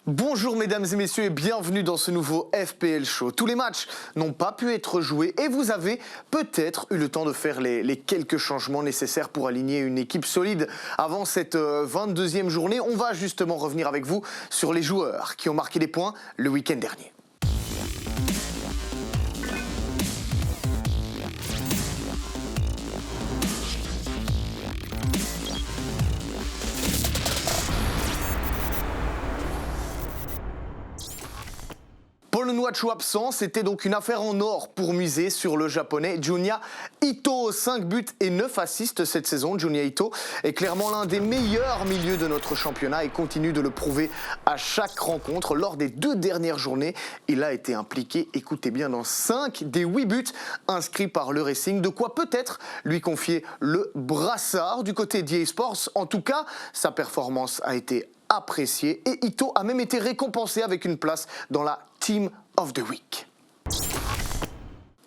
Bonjour mesdames et messieurs et bienvenue dans ce nouveau FPL Show. Tous les matchs n'ont pas pu être joués et vous avez peut-être eu le temps de faire les quelques changements nécessaires pour aligner une équipe solide avant cette 22e journée. On va justement revenir avec vous sur les joueurs qui ont marqué des points le week-end dernier. Paul Nwachu absent, c'était donc une affaire en or pour miser sur le japonais Junya Ito. 5 buts et 9 assists cette saison. Junya Ito est clairement l'un des meilleurs milieux de notre championnat et continue de le prouver à chaque rencontre. Lors des 2 dernières journées, il a été impliqué, écoutez bien, dans 5 des 8 buts inscrits par le Racing. De quoi peut-être lui confier le brassard du côté d'EA Sports. En tout cas, sa performance a été apprécié et Ito a même été récompensé avec une place dans la Team of the Week.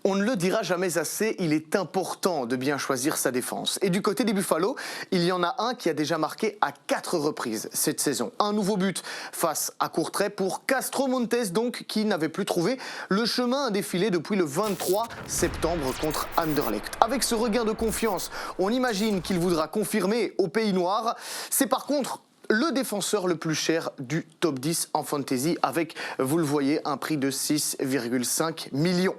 On ne le dira jamais assez, il est important de bien choisir sa défense. Et du côté des Buffalo, il y en a un qui a déjà marqué à 4 reprises cette saison. Un nouveau but face à Courtrai pour Castro Montes, donc, qui n'avait plus trouvé le chemin à défiler depuis le 23 septembre contre Anderlecht. Avec ce regain de confiance, on imagine qu'il voudra confirmer au Pays Noir. C'est par contre le défenseur le plus cher du top 10 en fantasy avec, vous le voyez, un prix de 6,5 millions.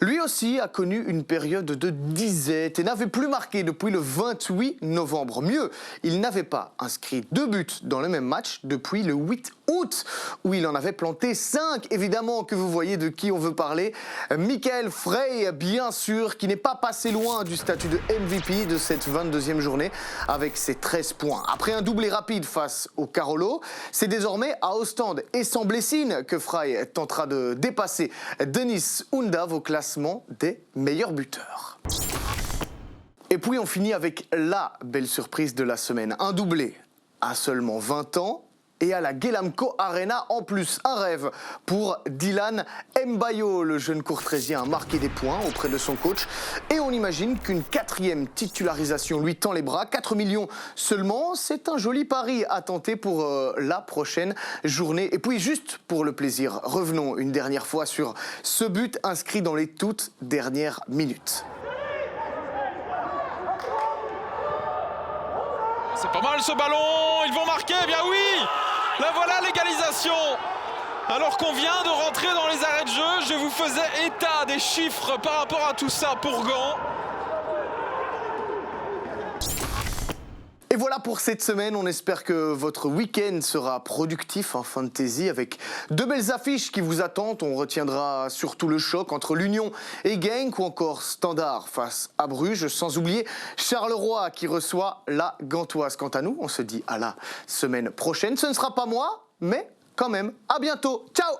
Lui aussi a connu une période de disette et n'avait plus marqué depuis le 28 novembre. Mieux, il n'avait pas inscrit 2 buts dans le même match depuis le 8 août, où il en avait planté 5. Évidemment que vous voyez de qui on veut parler. Michael Frey, bien sûr, qui n'est pas passé loin du statut de MVP de cette 22e journée avec ses 13 points. Après un doublé rapide face au Carolo, c'est désormais à Ostende et sans Blessine que Frey tentera de dépasser Denis Undav au classement des meilleurs buteurs. Et puis on finit avec la belle surprise de la semaine. Un doublé à seulement 20 ans et à la Guelamco Arena en plus. Un rêve pour Dylan Mbayo. Le jeune courtraisien a marqué des points auprès de son coach et on imagine qu'une 4e titularisation lui tend les bras. 4 millions seulement, c'est un joli pari à tenter pour la prochaine journée. Et puis juste pour le plaisir, revenons une dernière fois sur ce but inscrit dans les toutes dernières minutes. C'est pas mal ce ballon, ils vont marquer, eh bien oui. La voilà l'égalisation. Alors qu'on vient de rentrer dans les arrêts de jeu, je vous faisais état des chiffres par rapport à tout ça pour Gand. Et voilà pour cette semaine, on espère que votre week-end sera productif en fantasy avec 2 belles affiches qui vous attendent. On retiendra surtout le choc entre l'Union et Genk ou encore Standard face à Bruges, sans oublier Charleroi qui reçoit la Gantoise. Quant à nous, on se dit à la semaine prochaine. Ce ne sera pas moi, mais quand même, à bientôt. Ciao!